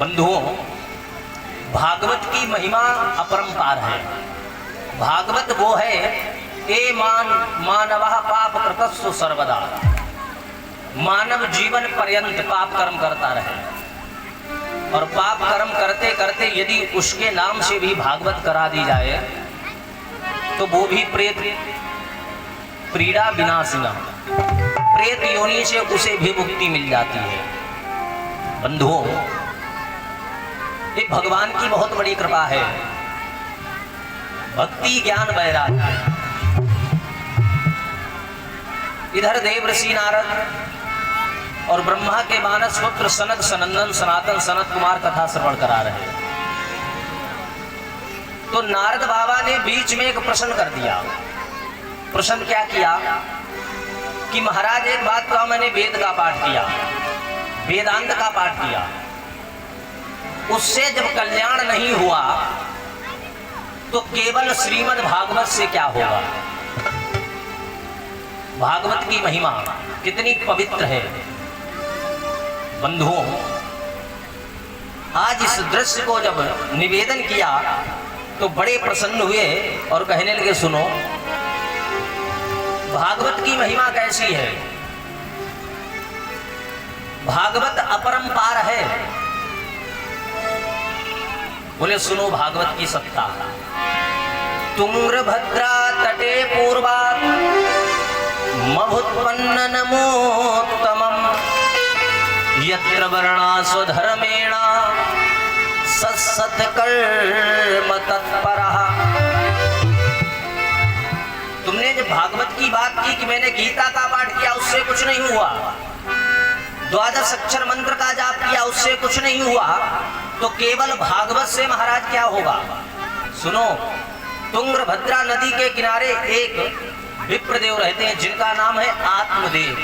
बंधुओं, भागवत की महिमा अपरंपार है। भागवत वो है ए मानवः पाप कृतस्सु सर्वदा, मानव जीवन पर्यंत पाप कर्म करता रहे और पाप कर्म करते करते यदि उसके नाम से भी भागवत करा दी जाए तो वो भी प्रेत पीड़ा विनाशिना, प्रेत योनि से उसे भी मुक्ति मिल जाती है। बंधुओं, ये भगवान की बहुत बड़ी कृपा है। भक्ति ज्ञान वैराग्य। इधर देवर्षि नारद और ब्रह्मा के मानस पुत्र सनक सनंदन सनातन सनत कुमार कथा श्रवण करा रहे। तो नारद बाबा ने बीच में एक प्रश्न कर दिया। प्रश्न क्या किया कि महाराज एक बात कहा, मैंने वेद का पाठ किया, वेदांत का पाठ किया, उससे जब कल्याण नहीं हुआ तो केवल श्रीमद् भागवत से क्या होगा। भागवत की महिमा कितनी पवित्र है। बंधुओं, आज इस दृश्य को जब निवेदन किया तो बड़े प्रसन्न हुए और कहने लगे, सुनो भागवत की महिमा कैसी है। भागवत अपरंपार है। बोले सुनो भागवत की सत्ता। तुंगभद्रा तटे पूर्वात् मभुत्पन्न नमोत्तमम् यत्र वर्णा स्वधर्मेण सत्कर्म तत्परः। तुमने जब भागवत की बात की कि मैंने गीता का पाठ किया उससे कुछ नहीं हुआ, 12 अक्षर मंत्र का जाप किया उससे कुछ नहीं हुआ, तो केवल भागवत से महाराज क्या होगा। सुनो, तुंगभद्रा नदी के किनारे एक विप्रदेव रहते हैं जिनका नाम है आत्मदेव।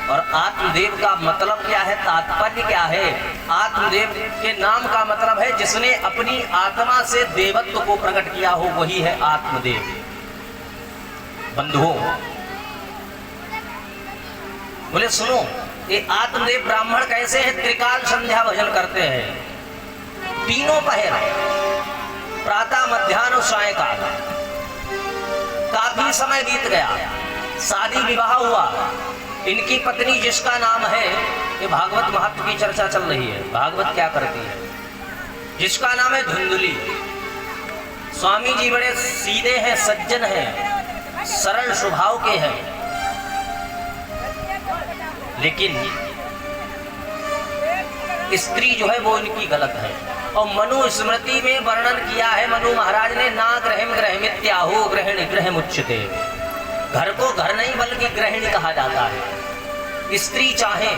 और आत्मदेव का मतलब क्या है, तात्पर्य क्या है। आत्मदेव के नाम का मतलब है जिसने अपनी आत्मा से देवत्व को प्रकट किया हो, वही है आत्मदेव। बंधुओं, बोले सुनो, ये आत्मदेव ब्राह्मण कैसे हैं। त्रिकाल संध्या भजन करते हैं, तीनों पहर, प्रातः मध्याह्न और सायंकाल। काफी समय बीत गया, शादी विवाह हुआ। इनकी पत्नी जिसका नाम है, ये भागवत महत्व की चर्चा चल रही है, भागवत क्या करती है, जिसका नाम है धुंधली। स्वामी जी बड़े सीधे हैं, सज्जन हैं, सरल स्वभाव के हैं, लेकिन स्त्री जो है वो इनकी गलत है। और मनु स्मृति में वर्णन किया है, मनु महाराज ने, ना ग्रहम ग्रहमित्याहु ग्रहण ग्रहम उच्यते। घर को घर नहीं बल्कि ग्रहण कहा जाता है। स्त्री चाहे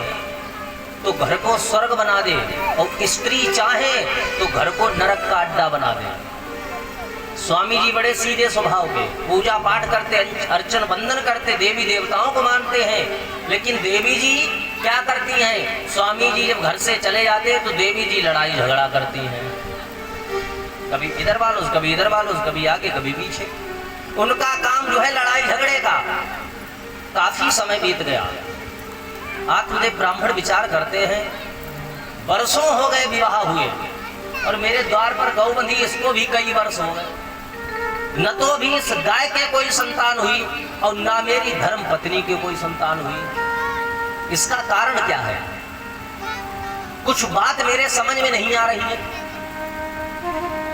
तो घर को स्वर्ग बना दे और स्त्री चाहे तो घर को नरक का अड्डा बना दे। स्वामी जी बड़े सीधे स्वभाव के, पूजा पाठ करते, अर्चन बंदन करते, देवी देवताओं को मानते हैं। लेकिन देवी जी क्या करती हैं, स्वामी जी जब घर से चले जाते हैं तो देवी जी लड़ाई झगड़ा करती हैं, कभी इधर वालों कभी इधर वालों, कभी आगे कभी पीछे। उनका काम जो है लड़ाई झगड़े का। काफी समय बीत गया। आत्मदेव ब्राह्मण विचार करते हैं, वर्षों हो गए विवाह हुए और मेरे द्वार पर गौ बंधी, इसको भी कई वर्ष हो गए, न तो भी इस गाय के कोई संतान हुई और ना मेरी धर्म पत्नी के कोई संतान हुई। इसका कारण क्या है। कुछ बात मेरे समझ में नहीं आ रही है।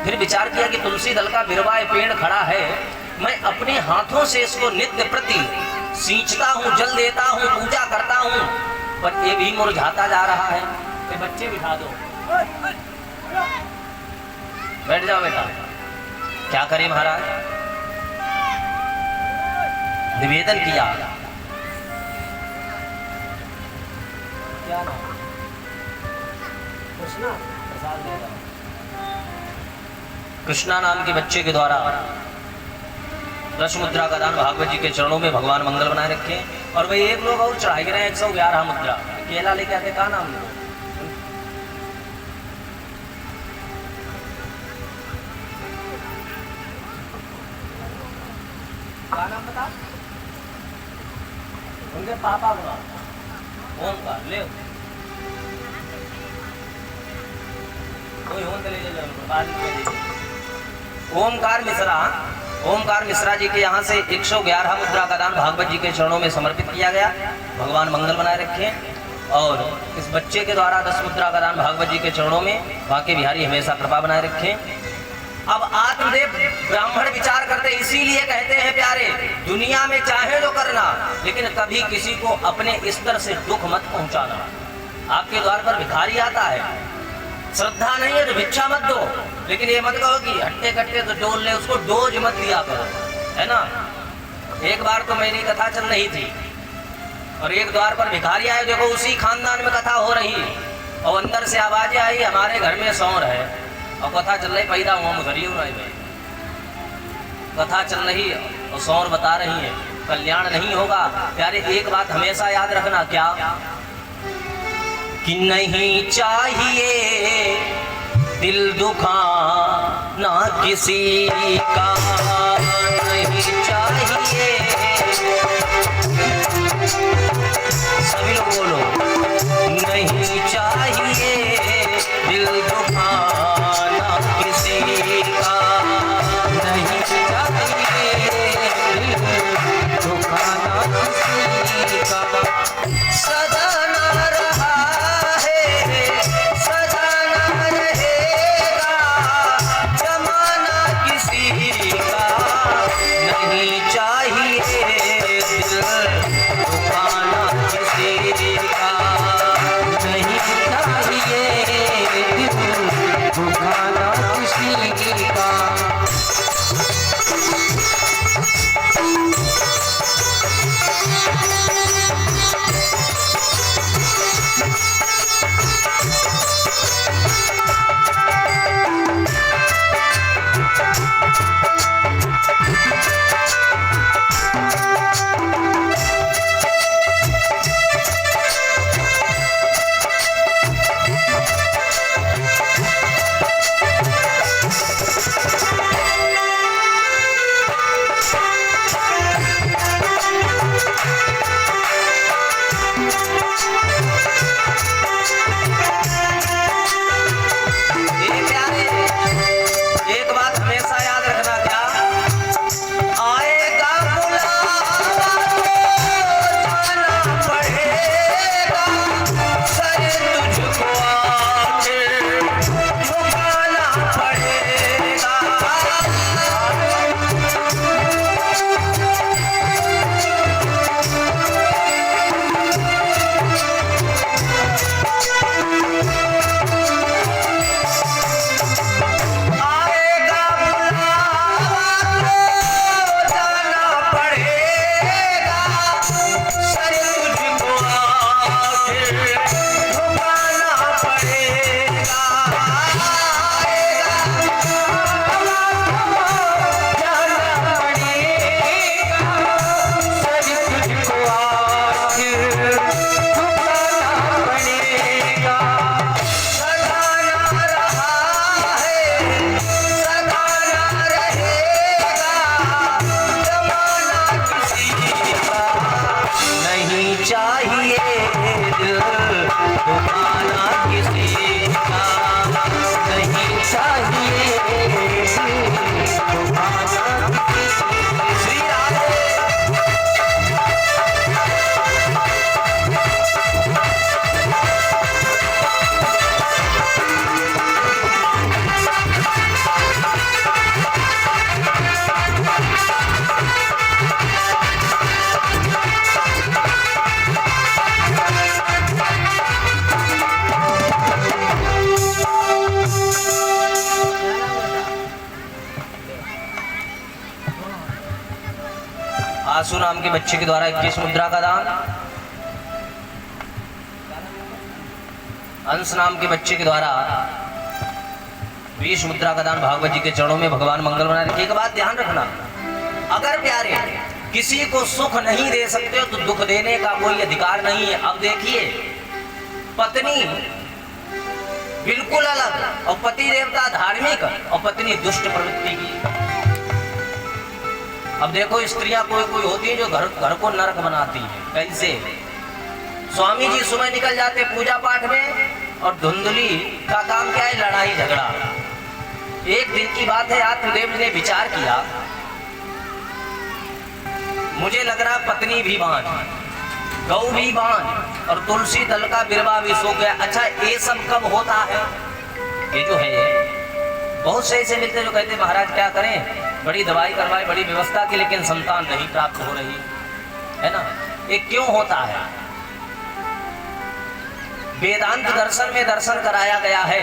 फिर विचार किया कि तुलसी दल का बिरवा पेड़ खड़ा है, मैं अपने हाथों से इसको नित्य प्रति सींचता हूँ, जल देता हूँ, पूजा करता हूँ, पर ये भी मुरझाता जा रहा है। ये बच्चे बिठा दो, बैठ जाओ बेटा। क्या करें महाराज। निवेदन किया, क्या नाम, कृष्णा, प्रसाद दे रहा। कृष्णा नाम के बच्चे के द्वारा रस मुद्रा का दान भागवत जी के चरणों में भगवान मंगल बनाए रखे। और भाई एक लोग और चढ़ाई रहे 111 मुद्रा केला लेके आते। कहा नाम लो, क्या नाम बता, उनके पापा का ओम का ले। ओमकार मिश्रा जी के यहाँ से 111 मुद्रा का दान भागवत जी के चरणों में समर्पित किया गया। भगवान मंगल बनाए रखें। और इस बच्चे के द्वारा 10 मुद्रा का दान भागवत जी के चरणों में बांके बिहारी हमेशा कृपा बनाए रखें। अब आत्मदेव ब्राह्मण विचार करते, इसीलिए कहते हैं प्यारे, दुनिया में चाहे जो करना, लेकिन कभी किसी को अपने स्तर से दुख मत पहुंचाना। आपके द्वार पर भिखारी आता है, श्रद्धा नहीं है तो भिक्षा मत दो, लेकिन ये मत कहो कि हट्टे कट्टे तो डोल ले, उसको डोज मत दिया करो, है ना। एक बार तो मेरी कथा चल रही थी और एक द्वार पर भिखारी आए, देखो उसी खानदान में कथा हो रही और अंदर से आवाजें आई, हमारे घर में सौर है, और कथा चल रही, पैदा हुआ उधर भाई, कथा चल रही और सौर बता रही है कल्याण नहीं होगा। प्यारे एक बात हमेशा याद रखना, क्या कि नहीं चाहिए दिल दुखाना किसी का, नहीं चाहिए, सभी लोग बोलो, नहीं चाहिए दिल दुखाना किसी का, नहीं चाहिए दिल दुखाना किसी का, सदा ना रहा है सदा ना रहेगा जमाना किसी का, नहीं चाहिए दिल दुखाना किसी का, नहीं चाहिए दिल दुखाना किसी का। आसू नाम के बच्चे के द्वारा 21 मुद्रा का दान, अंश नाम के बच्चे के द्वारा 20 मुद्रा का दान भागवत जी के चरणों में भगवान मंगल बना रखे। एक बात ध्यान रखना, अगर प्यारे किसी को सुख नहीं दे सकते हो तो दुख देने का कोई अधिकार नहीं है। अब देखिए, पत्नी बिल्कुल अलग और पति देवता धार्मिक और पत्नी दुष्ट प्रवृत्ति की। अब देखो, स्त्रियां कोई कोई होती है जो घर को नरक बनाती है। कैसे? स्वामी जी सुबह निकल जाते पूजा पाठ में और धुंधली का काम क्या है? लड़ाई झगड़ा। एक दिन की बात है, आत्मदेव ने विचार किया, मुझे लग रहा पत्नी भी बांझ, गौ भी बांझ और तुलसी दल का बिरवा भी सो गया। अच्छा ये सब कब होता है? ये जो है बहुत से ऐसे मिलते जो कहते महाराज क्या करें, बड़ी दवाई करवाए, बड़ी व्यवस्था की, लेकिन संतान नहीं प्राप्त हो रही है ना। ये क्यों होता है? वेदांत दर्शन में दर्शन कराया गया है,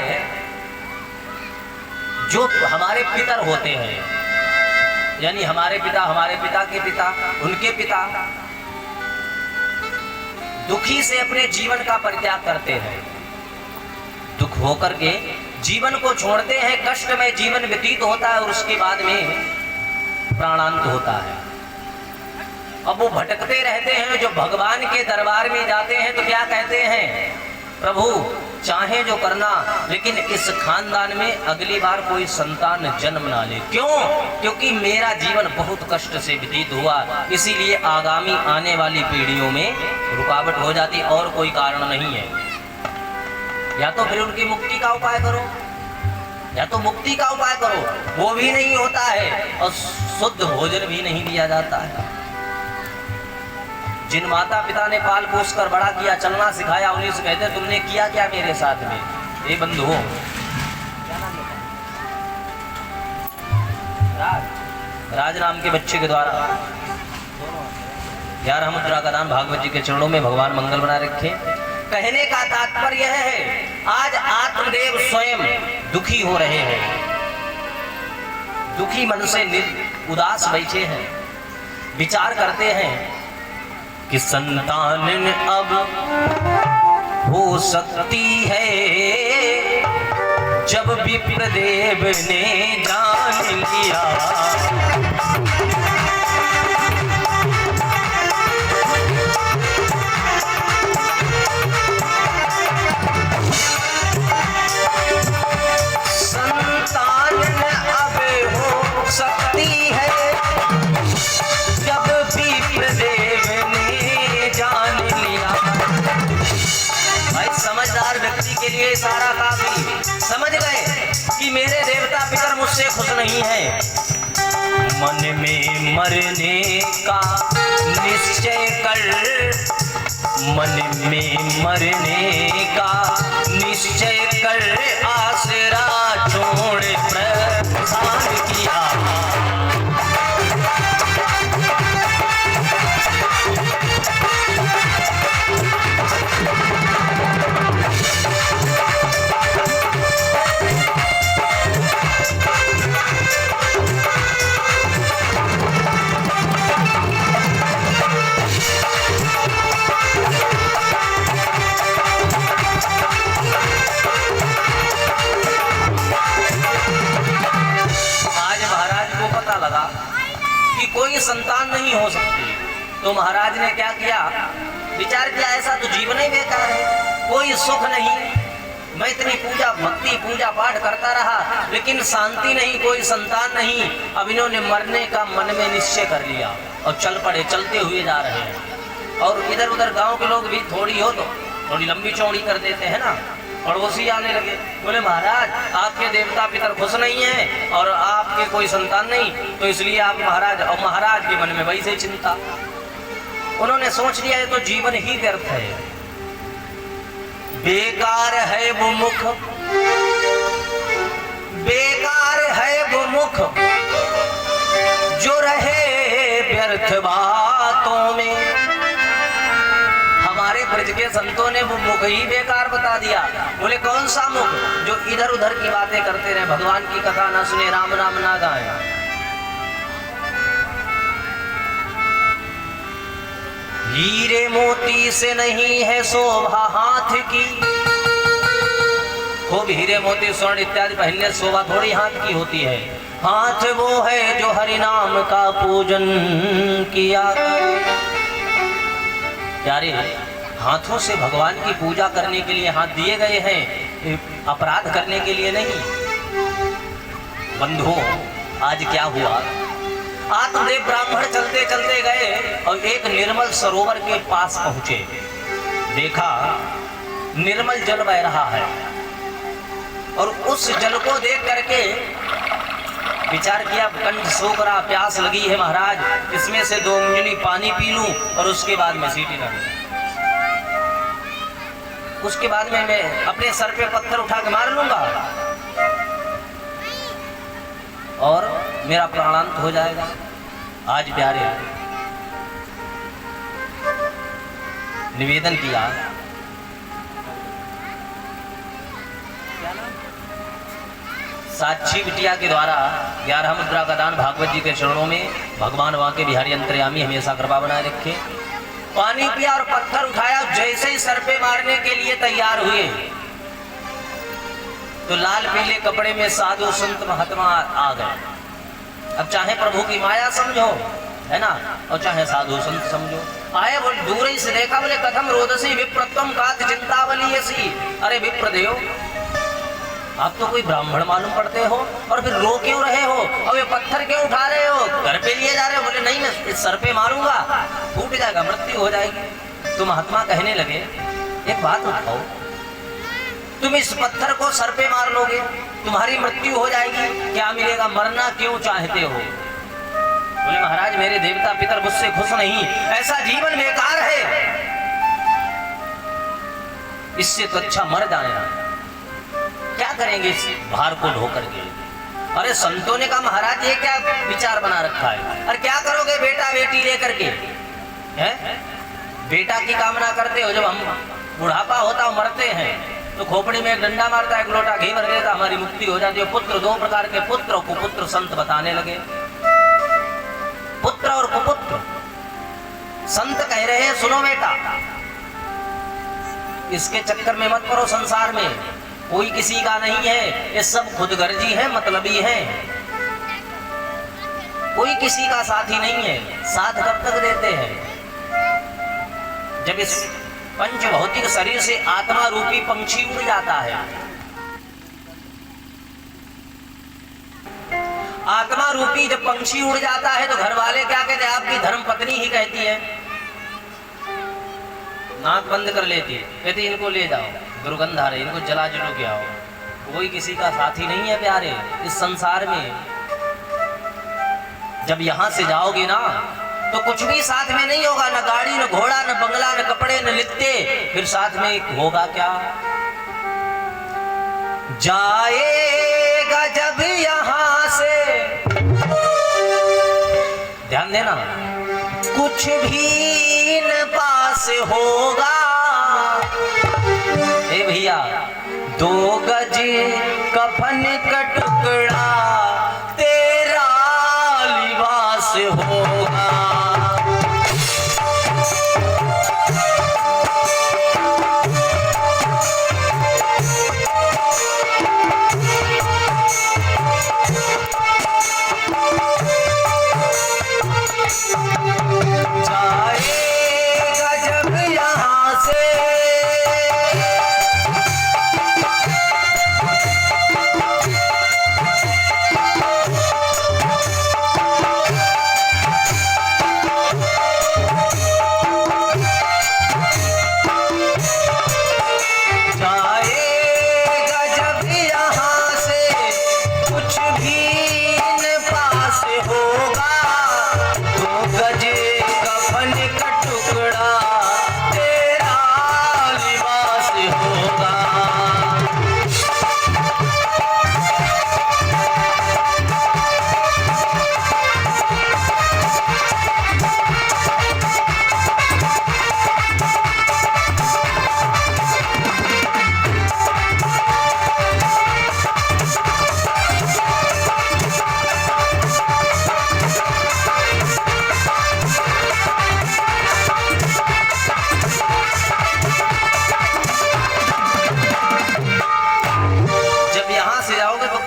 जो हमारे पितर होते हैं, यानी हमारे पिता के पिता, उनके पिता दुखी से अपने जीवन का परित्याग करते हैं, दुख होकर के जीवन को छोड़ते हैं, कष्ट में जीवन व्यतीत होता है और उसके बाद में प्राणांत होता है। अब वो भटकते रहते हैं, जो भगवान के दरबार में जाते हैं तो क्या कहते हैं, प्रभु चाहे जो करना, लेकिन इस खानदान में अगली बार कोई संतान जन्म ना ले। क्यों? क्योंकि मेरा जीवन बहुत कष्ट से व्यतीत हुआ, इसीलिए आगामी आने वाली पीढ़ियों में रुकावट हो जाती, और कोई कारण नहीं है। या तो फिर उनकी मुक्ति का उपाय करो, या तो मुक्ति का उपाय करो, वो भी नहीं होता है, और शुद्ध भोजन भी नहीं दिया जाता है। जिन माता पिता ने पाल पोस कर बड़ा किया, चलना सिखाया, उन्हीं से कहते तुमने किया क्या मेरे साथ में? ये बंधुओं, राज नाम के बच्चे के द्वारा 11 मुद्रा का दान भागवत जी के चरणों में भगवान मंगल बना रखे। कहने का तात्पर्य है, आज आत्मदेव स्वयं दुखी हो रहे हैं, दुखी मन से उदास बैठे हैं, विचार करते हैं कि संतान अब हो सकती है, जब विप्रदेव ने जान लिया। संतान अब हो सकती है, जब विप्रदेव ने जान लिया। भाई समझदार व्यक्ति के लिए सारा काफी, समझ गए कि मेरे देवता पितर मुझसे खुश नहीं है। मन में मरने का निश्चय कर, मन में मरने का निश्चय कर, आसरा छोड़ प्रस्थान किया। लगा कि कोई संतान नहीं हो सकती, तो महाराज ने क्या किया, विचार किया ऐसा तो जीवन ही बेकार है, कोई सुख नहीं। मैं इतनी पूजा भक्ति पूजा पाठ करता रहा, लेकिन शांति नहीं, कोई संतान नहीं। अब इन्होंने मरने का मन में निश्चय कर लिया और चल पड़े, चलते हुए जा रहे हैं। और इधर उधर गांव के लोग भी थोड़ी हो तो थोड़ी लंबी चौड़ी कर देते हैं ना, पड़ोसी आने लगे, बोले महाराज आपके देवता पितर खुश नहीं है और आपके कोई संतान नहीं, तो इसलिए आप महाराज, और महाराज के मन में वैसे चिंता। उन्होंने सोच लिया ये तो जीवन ही व्यर्थ है, बेकार है वो मुख, बेकार है वो मुख जो रहे व्यर्थ बातों में। हमारे ब्रज के संतों ने वो मुख ही बेकार बता दिया। बोले कौन सा मुख? जो इधर उधर की बातें करते रहे, भगवान की कथा ना सुने, राम नाम ना गाए। हीरे मोती से नहीं है शोभा हाथ की, खूब हीरे मोती स्वर्ण इत्यादि पहनने शोभा थोड़ी हाथ की होती है। हाथ वो है जो हरि नाम का पूजन किया करे। प्यारे, हाथों से भगवान की पूजा करने के लिए हाथ दिए गए हैं, अपराध करने के लिए नहीं। बंधुओं, आज क्या हुआ, आत्मदेव ब्राह्मण चलते चलते गए और एक निर्मल सरोवर के पास पहुंचे। देखा निर्मल जल बह रहा है, और उस जल को देख करके विचार किया, कंठ सूख रहा, प्यास लगी है महाराज, इसमें से 2 उंगली पानी पी लूं और उसके बाद में सीटी ना दूं। उसके बाद में मैं अपने सर पे पत्थर उठा के मार लूंगा और मेरा प्राणांत हो जाएगा। आज प्यारे निवेदन किया, साक्षी बिटिया के द्वारा 11 मुद्रा का दान भागवत जी के चरणों में भगवान वहां के बिहारी अंतर्यामी हमेशा कृपा बनाए रखे। पानी पिया और पत्थर उठाया, जैसे ही सर पे मारने के लिए तैयार हुए तो लाल पीले कपड़े में साधु संत महात्मा आ गए। अब चाहे प्रभु की माया समझो, है ना, और चाहे साधु संत समझो। आए, बोल दूर ही से देखा, बोले कथम रोदसी विप्रत्वम कात चिंतावली ऐसी। अरे विप्रदेव, आप तो कोई ब्राह्मण मालूम पड़ते हो और फिर रो क्यों रहे हो और ये पत्थर क्यों उठा रहे हो, घर पे लिए जा रहे हो? बोले नहीं, मैं इस सर पे मारूंगा, फूट जाएगा, मृत्यु हो जाएगी। तो महात्मा कहने लगे, एक बात उठाओ, तुम इस पत्थर को सर पे मार लोगे, तुम्हारी मृत्यु हो जाएगी, क्या मिलेगा? मरना क्यों चाहते हो? बोले महाराज, मेरे देवता पितर मुझसे खुश नहीं, ऐसा जीवन बेकार है, इससे तो अच्छा मर जाना। क्या करेंगे इस भार को ढोकर के? अरे संतों ने कहा, महाराज ये क्या विचार बना रखा है? अरे क्या करोगे बेटा बेटी लेकर के? है बेटा की कामना करते हो, जब हम बुढ़ापा होता मरते हैं तो खोपड़ी में एक डंडा मारता है, एक लोटा घी भर देता, हमारी मुक्ति हो जाती है। पुत्र, 2 प्रकार के पुत्र कुपुत्र संत बताने लगे। पुत्र और कुपुत्र, संत कह रहे हैं सुनो बेटा, इसके चक्कर में मत पड़ो, संसार में कोई किसी का नहीं है, ये सब खुदगर्जी है, मतलबी है, कोई किसी का साथी नहीं है। साथ कब तक देते हैं? जब इस पंच भौतिक शरीर से आत्मा रूपी पंछी उड़ जाता है। आत्मा रूपी जब पंछी उड़ जाता है तो घर वाले क्या कहते हैं? आपकी धर्म पत्नी ही कहती है, नाक बंद कर लेती है, कहती इनको ले जाओ, दुर्गंध आ रही, इनको जला जलो के आओ। कोई किसी का साथी नहीं है प्यारे इस संसार में। जब यहां से जाओगे ना तो कुछ भी साथ में नहीं होगा, न गाड़ी, न घोड़ा, न बंगला, न कपड़े, न लित्ते, फिर साथ में होगा क्या? जाएगा जब यहां से, ध्यान देना, कुछ भी न पास होगा। ए भैया, 2 गज कफन का टुकड़ा तेरा लिबास होगा।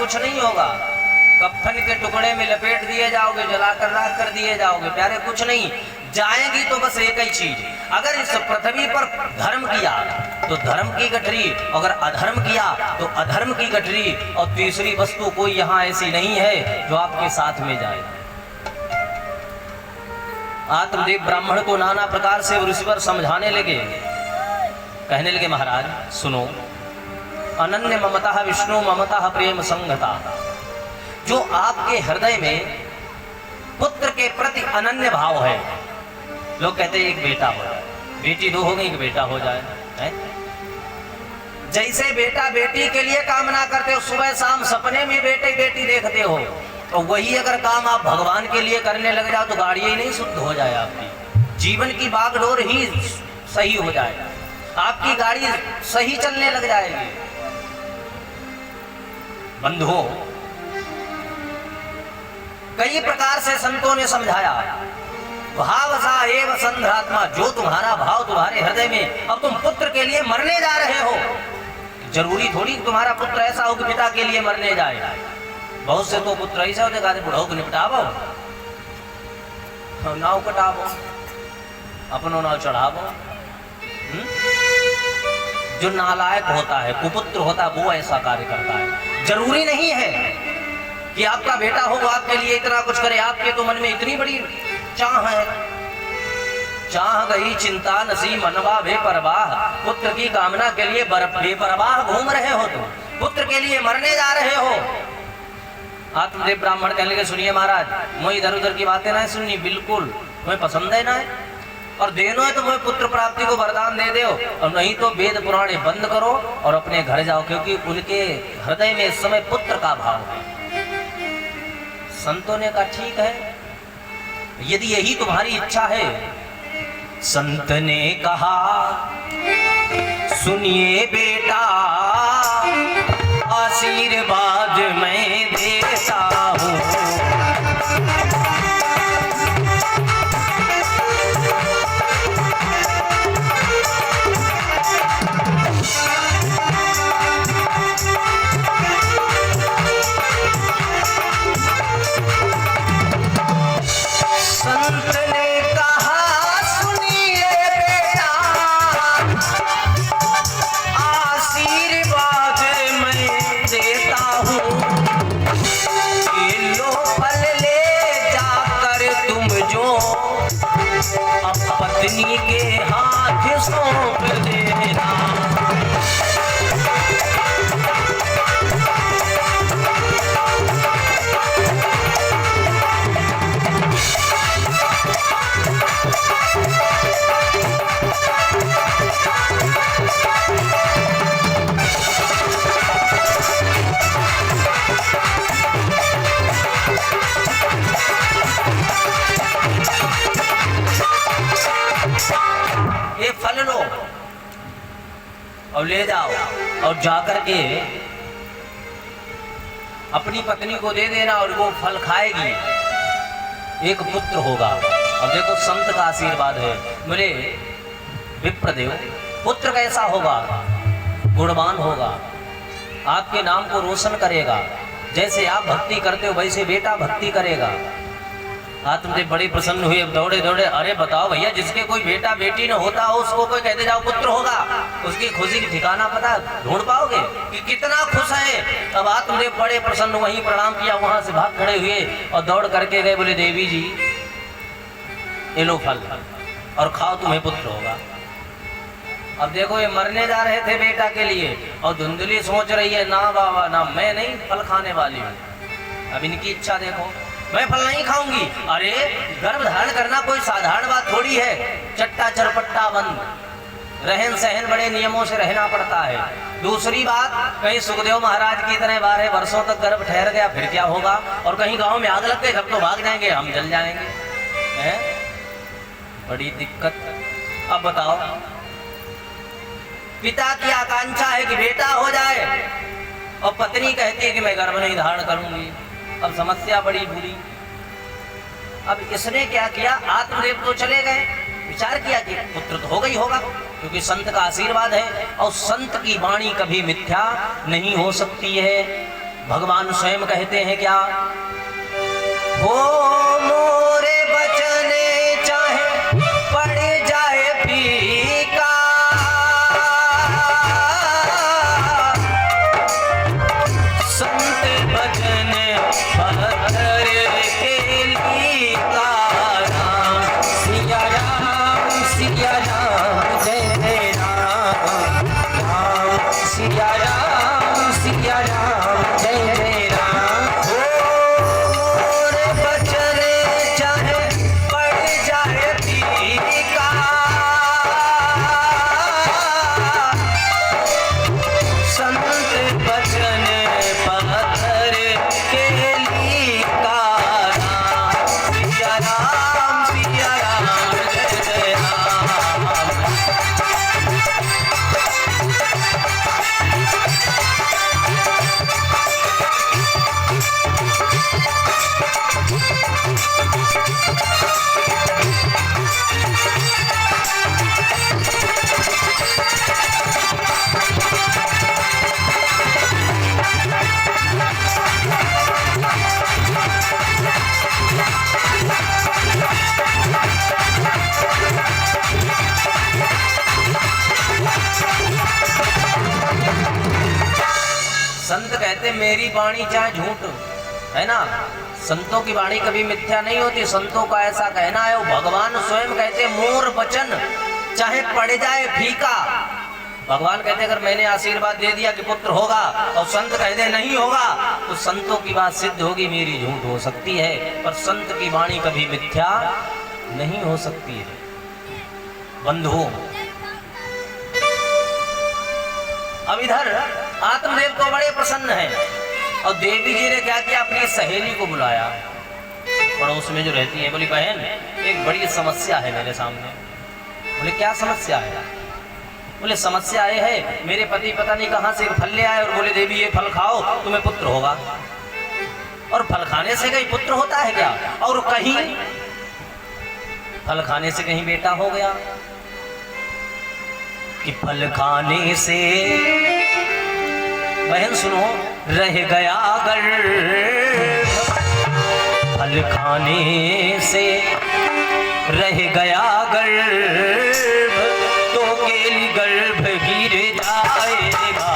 कुछ नहीं होगा, कफन के टुकड़े में लपेट दिए जाओगे, जलाकर राख कर दिए जाओगे। प्यारे कुछ नहीं, जाएंगी तो बस एक ही चीज, अगर इस पृथ्वी पर धर्म किया तो धर्म की गठरी, अगर अधर्म किया तो अधर्म की गठरी, और तीसरी वस्तु कोई यहाँ ऐसी नहीं है जो आपके साथ में जाए। आत्मदेव ब्राह्मण को नाना प्रकार से ऋषिवर समझाने लगे, कहने लगे महाराज सुनो, अनन्य ममता विष्णु ममता प्रेम संगता। जो आपके हृदय में पुत्र के प्रति अनन्य भाव है। लोग कहते हैं एक बेटा हो जाए, बेटी दो हो गई, एक बेटा हो जाए है? जैसे बेटा बेटी के लिए कामना करते हो, सुबह शाम सपने में बेटे बेटी देखते हो, तो वही अगर काम आप भगवान के लिए करने लग जाओ तो गाड़ी ही नहीं शुद्ध हो जाए, आपकी जीवन की बागडोर ही सही हो जाए, आपकी गाड़ी सही चलने लग जाएगी। बंधुओं, कई प्रकार से संतों ने समझाया, भावसा एव संध्रात्मा, जो तुम्हारा भाव तुम्हारे हृदय में, अब तुम पुत्र के लिए मरने जा रहे हो, जरूरी थोड़ी तुम्हारा पुत्र ऐसा हो कि पिता के लिए मरने जाए। बहुत से तो पुत्र ऐसा होते कहते बुढ़ाओ को निपटावो, नाव कटावो, अपनो नाव चढ़ावो। जो नालायक होता है, कुपुत्र होता है, वो ऐसा कार्य करता है। जरूरी नहीं है कि आपका बेटा हो वो आपके लिए इतना कुछ करे। आपके तो मन में इतनी बड़ी चाह है, चाह गई चिंता नसी मनवा बेपरवाह, पुत्र की कामना के लिए बेपरवाह घूम रहे हो, तुम पुत्र के लिए मरने जा रहे हो। आत्मदेव ब्राह्मण कहने लगे, सुनिए महाराज, मैं इधर उधर की बातें ना सुननी, बिल्कुल मैं पसंद है ना है, और देनो है तो मैं पुत्र प्राप्ति को वरदान दे दो, और नहीं तो वेद पुराणे बंद करो और अपने घर जाओ, क्योंकि उनके हृदय में इस समय पुत्र का भाव है। संतों ने कहा ठीक है, यदि यही तुम्हारी इच्छा है। संत ने कहा, सुनिए बेटा, आशीर्वाद मैं देता हूँ, संत ने कहा, सुनिए बेटा, आशीर्वाद मैं देता हूँ, ये लो फल ले जाकर तुम जो अब पत्नी के हाथ सौंप देना। ये फल लो और ले जाओ, और जाकर के अपनी पत्नी को दे देना, और वो फल खाएगी, एक पुत्र होगा। और देखो संत का आशीर्वाद है, बोले विप्रदेव, पुत्र कैसा होगा? गुणवान होगा, आपके नाम को रोशन करेगा, जैसे आप भक्ति करते हो वैसे बेटा भक्ति करेगा। आत्मदेव बड़े प्रसन्न हुए, दौड़े दौड़े, अरे बताओ भैया, जिसके कोई बेटा बेटी न होता हो उसको कोई कहते जाओ पुत्र होगा, उसकी खुशी की ठिकाना पता ढूंढ पाओगे कि कितना खुश है। अब आत्मदेव बड़े प्रसन्न, वहीं प्रणाम किया, वहां से भाग खड़े हुए और दौड़ करके गए, बोले देवी जी ये लो फल और खाओ, तुम्हें पुत्र होगा। अब देखो ये मरने जा रहे थे बेटा के लिए, और धुंधली सोच रही है, ना बाबा ना, मैं नहीं फल खाने वाली हूँ। अब इनकी इच्छा देखो, मैं फल नहीं खाऊंगी। अरे गर्भ धारण करना कोई साधारण बात थोड़ी है, चट्टा चरपट्टा बंद, रहन सहन बड़े नियमों से रहना पड़ता है। दूसरी बात, कहीं सुखदेव महाराज की तरह 12 वर्षों तक गर्भ ठहर गया फिर क्या होगा, और कहीं गांव में आग लग गई तब तो भाग जाएंगे, हम जल जाएंगे, है बड़ी दिक्कत। अब बताओ, पिता की आकांक्षा है कि बेटा हो जाए, और पत्नी कहती है कि मैं गर्भ नहीं धारण करूंगी। अब समस्या बड़ी बुरी। अब इसने क्या किया, आत्मदेव तो चले गए, विचार किया कि पुत्र तो हो गई होगा, क्योंकि संत का आशीर्वाद है, और संत की वाणी कभी मिथ्या नहीं हो सकती है। भगवान स्वयं कहते हैं क्या, हो मोरे बचने चाहे पड़ जाए फीका, संत बचन पत्थर के लीका। राम सिया राम जय राम, राम सिया राम सिया राम जय जय राम। ओ मोरे बचने चाहे पड़ जाए फीका, संत बचन पत्थर के लीका राम सिया राम जय जय राम। संत कहते मेरी वाणी चाहे झूठ है ना, संतों की वाणी कभी मिथ्या नहीं होती। संतों का ऐसा कहना है। भगवान स्वयं कहते मोर वचन चाहे पड़ जाए फीका। भगवान कहते अगर मैंने आशीर्वाद दे दिया कि पुत्र होगा और संत कहते नहीं होगा, तो संतों की बात सिद्ध होगी, मेरी झूठ हो सकती है, पर संत की वाणी कभी मिथ्या नहीं हो सकती है। बंधुओं, अब इधर आत्मदेव तो बड़े प्रसन्न है और देवी जी ने क्या किया, अपनी सहेली को बुलाया, पड़ोस में जो रहती है। बोली बहन एक बड़ी समस्या है मेरे सामने। बोले क्या समस्या है? बोले समस्या ये है मेरे पति पता नहीं कहां से फल ले आए और बोले देवी ये फल खाओ तुम्हें पुत्र होगा। और फल खाने से कहीं पुत्र होता है क्या? और कहीं फल खाने से कहीं बेटा हो गया कि फल खाने से, बहन सुनो, रह गया गर्भ, फल खाने से रह गया गर्भ, तो केली गर्भ गिर जाएगा।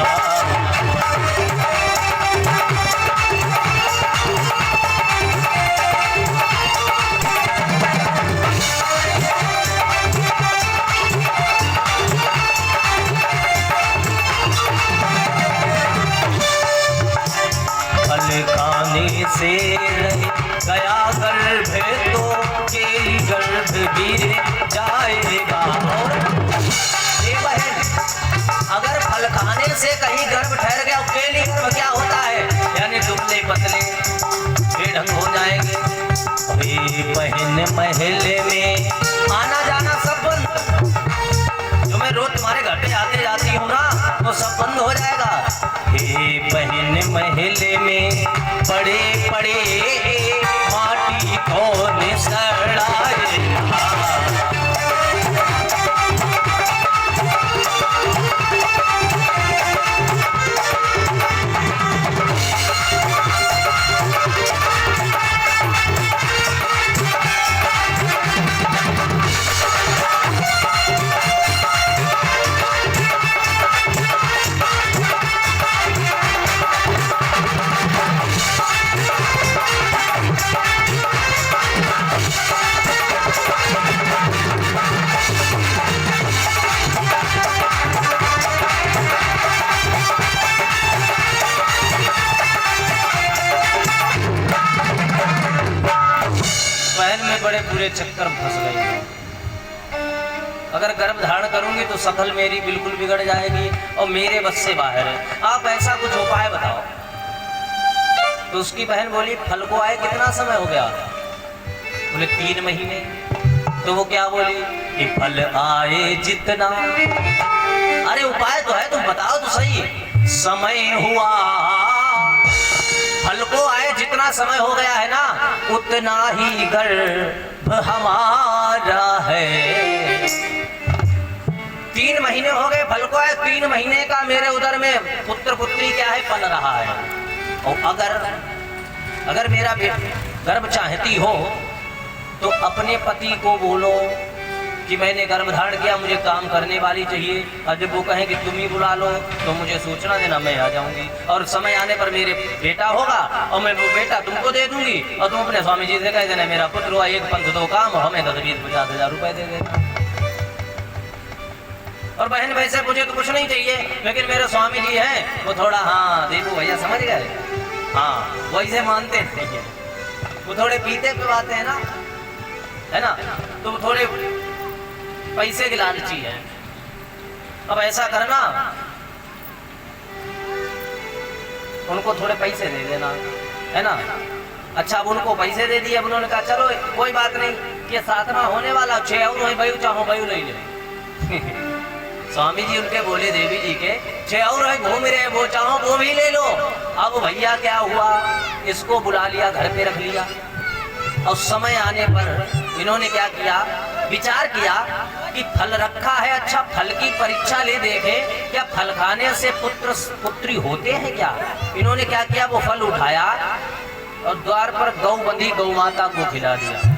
खाने से रह गया गर्भ, तो केली गर्भ गिर जाएगा। ये बहन, अगर फल खाने से कहीं गर्भ ठहर गया, केली गर्भ क्या होता है? यानी दुबले पतले बेढंग हो जाएंगे। बहन महल में आना जाना सब बंद। जो मैं रोज तुम्हारे घर पे आते जाती हूँ ना, तो सब बंद हो जाएगा। हे बहन महल में पड़े पड़े माटी कौन सड़ाएगा। बड़े बुरे चक्कर में फंस गई हूं। अगर गर्भ धारण करूंगी तो शकल मेरी बिल्कुल बिगड़ जाएगी और मेरे बस से बाहर है। आप ऐसा कुछ उपाय बताओ। तो उसकी बहन बोली फल को आए कितना समय हो गया? बोले 3 महीने। तो वो क्या बोली कि फल आए जितना, अरे उपाय तो है, तुम बताओ तो सही। समय हुआ, फल को आए जितना समय हो गया है ना, उतना ही गर्भ हमारा है। 3 महीने हो गए फल को आए, 3 महीने का मेरे उदर में पुत्र पुत्री क्या है, पल रहा है। और अगर मेरा गर्भ चाहती हो तो अपने पति को बोलो कि मैंने गर्भ धारण किया, मुझे काम करने वाली चाहिए। और जब वो कहें कि तुम ही बुला लो तो मुझे सूचना देना, मैं आ जाऊंगी। और समय आने पर मेरे बेटा होगा और मैं वो बेटा तुमको दे दूंगी और तुम अपने स्वामी जी से कह देना मेरा पुत्र हुआ, 1 पंथ 2 काम, हमें 10-20-50 हज़ार रुपए दे देना। और बहन वैसे मुझे तो कुछ नहीं चाहिए, लेकिन मेरे स्वामी जी हैं वो थोड़ा, हाँ देखो भैया समझ गए, हाँ वैसे मानते नहीं है, वो थोड़े पीते पे बातें हैं ना, है ना, तो वो थोड़े पैसे के लालची है। अब ऐसा करना, उनको थोड़े पैसे दे देना, है ना। अच्छा अब उनको पैसे दे दिए, अब उन्होंने कहा चलो कोई बात नहीं, कि सातवां होने वाला 6 और वही बयू चाहो बयू ले ले। स्वामी जी उनके बोले देवी जी के 6 और है घूम रहे, वो चाहो वो भी ले लो। अब भैया क्या हुआ, इसको बुला लिया, घर पे रख लिया, और समय आने पर इन्होंने क्या किया, विचार किया कि फल रखा है, अच्छा फल की परीक्षा ले देखे, क्या फल खाने से पुत्र पुत्री होते हैं क्या। इन्होंने क्या किया, वो फल उठाया और द्वार पर गौ बंधी गौ माता को खिला दिया।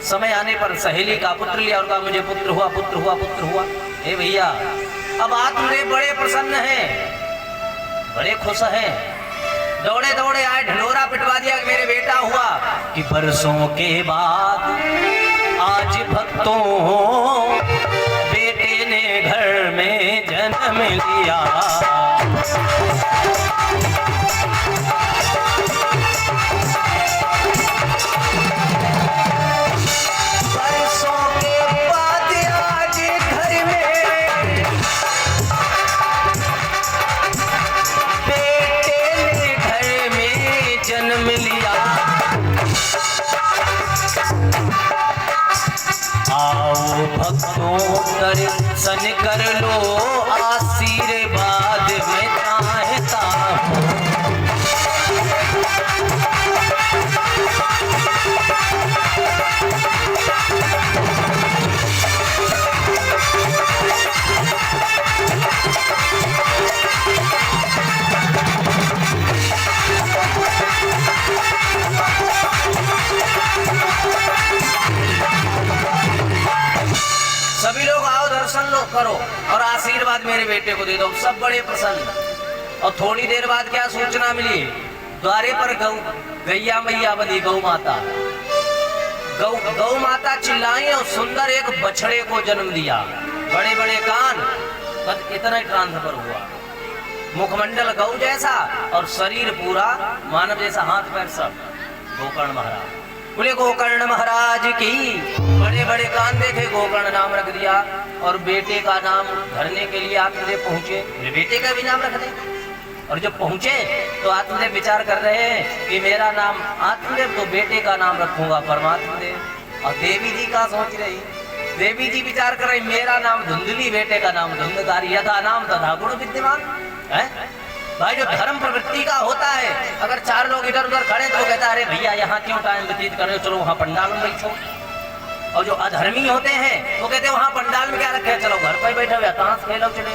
समय आने पर सहेली का पुत्र लिया और कहा मुझे पुत्र हुआ, पुत्र हुआ, पुत्र हुआ। हे भैया अब आत्मदेव बड़े प्रसन्न हैं, बड़े खुश हैं, दौड़े दौड़े आए, ढिंढोरा पिटवा दिया कि मेरे बेटा हुआ। कि बरसों के बाद आज भक्तों बेटे ने घर में जन्म लिया। भक्तों दर्शन कर लो, आशीर्वाद में चाहता हूँ। सभी लोग आओ, दर्शन लो, करो और आशीर्वाद मेरे बेटे को दे दो। सब बड़े प्रसन्न। और थोड़ी देर बाद क्या सूचना मिली, द्वारे पर गैया मैया बनी, गौ माता, गौ माता चिल्लाई और सुंदर एक बछड़े को जन्म दिया। बड़े बड़े कान, कद इतना ही ट्रांसफर हुआ, मुखमंडल गौ जैसा और शरीर पूरा मानव जैसा, हाथ पैर सब। गोकर्ण महाराज बोले गोकर्ण महाराज की, बड़े बड़े कान देखे, गोकर्ण नाम रख दिया। और बेटे का नाम धरने के लिए आत्मदेव पहुंचे, बेटे का भी नाम रख दे। और जब पहुंचे तो आत्मदेव विचार कर रहे हैं कि मेरा नाम आत्मदेव, तो बेटे का नाम रखूंगा परमात्मा देव। और देवी जी का सोच रही, देवी जी विचार कर रही मेरा नाम धुंधली, बेटे का नाम धुंधकारी, यथा नाम तथा गुण विद्यमान है। भाई जो धर्म प्रवृत्ति का होता है, अगर 4 लोग इधर उधर खड़े तो वो कहता है अरे भैया यहाँ क्यों टाइम व्यतीत कर रहे हो, चलो वहाँ पंडाल में बैठो। और जो अधर्मी होते हैं वो कहते हैं वहाँ पंडाल में क्या रखे है, चलो घर पर बैठे हुए ताश खेलो चले,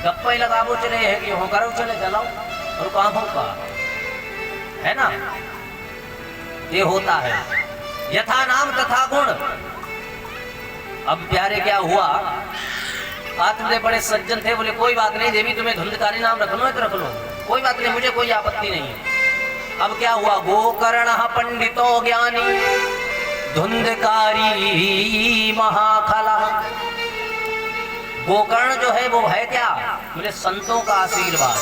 गप्पे लगाओ चले, है कि हो करो चले, चलाओ और काम होगा, है ना। ये होता है यथा नाम तथा गुण। अब प्यारे क्या हुआ, आत्मदेव बड़े सज्जन थे, बोले कोई बात नहीं देवी, तुम्हें धुंधकारी नाम रखना है तो रख लो, कोई बात नहीं, मुझे कोई आपत्ति नहीं है। अब क्या हुआ, गोकर्ण पंडितो ज्ञानी धुंधकारी महाखला। गोकर्ण जो है वो है क्या, बोले संतों का आशीर्वाद।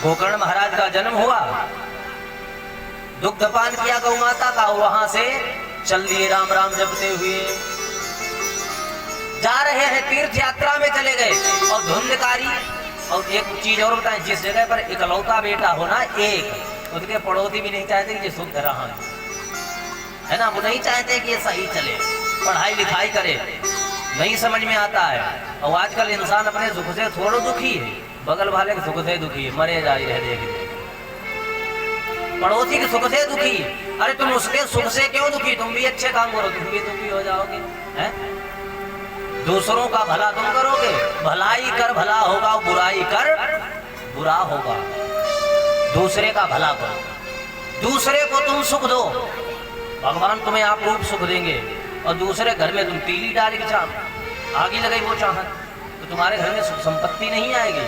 गोकर्ण महाराज का जन्म हुआ, दुग्धपान किया गौ माता का, वहां से चल दिए राम राम जपते हुए, जा रहे हैं तीर्थ यात्रा में चले गए। और धुंधकारी, और एक चीज और बताएं, जिस जगह पर इकलौता बेटा होना, एक उसके पड़ोसी भी नहीं चाहते कि ये शुद्ध रहा है ना, वो नहीं चाहते कि ये सही चले, पढ़ाई लिखाई करे, नहीं समझ में आता है। और आजकल इंसान अपने सुख से थोड़ा दुखी है, बगल वाले के सुख से दुखी है, मरे जा रही है, देख पड़ोसी के सुख से दुखी। अरे तुम उसके सुख से क्यों दुखी, तुम भी अच्छे काम करो, तुम भी दुखी हो जाओगे, हैं? दूसरों का भला तुम करोगे, भलाई कर भला होगा, बुराई कर बुरा होगा। दूसरे का भला करो, दूसरे को तुम सुख दो, भगवान तुम्हें आप रूप सुख देंगे। और दूसरे घर में तुम तीली डाल के चाह आगे लगाई वो चाहत, तो तुम्हारे घर में सुख संपत्ति नहीं आएगी,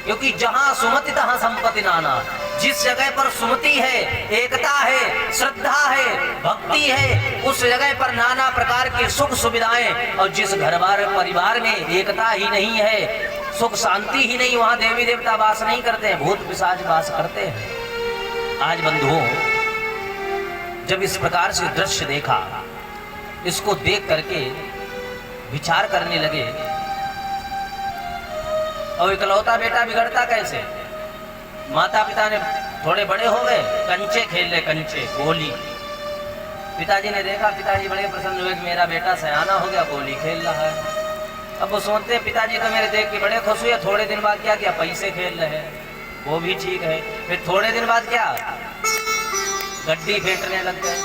क्योंकि जहां सुमति तहां संपत्ति नाना। जिस जगह पर सुमति है, एकता है, श्रद्धा है, भक्ति है, उस जगह पर नाना प्रकार की सुख सुविधाएं, और जिस घर बार परिवार में एकता ही नहीं है, सुख शांति ही नहीं, वहां देवी देवता वास नहीं करते हैं, भूत पिशाच वास करते हैं। आज बंधुओं, जब इस प्रकार से दृश्य देखा, इसको देख करके विचार करने लगे, और इकलौता बेटा बिगड़ता कैसे? माता पिता ने थोड़े बड़े हो गए, कंचे खेल रहे, कंचे गोली। पिताजी ने देखा, पिताजी बड़े प्रसन्न हुए कि मेरा बेटा सयाना हो गया, गोली खेल रहा है। अब वो सोचते हैं पिताजी तो मेरे देख के बड़े खुश हुए। थोड़े दिन बाद क्या किया? पैसे खेल रहे हैं, वो भी ठीक है। फिर थोड़े दिन बाद क्या? गड्डी फेंकने लग गए,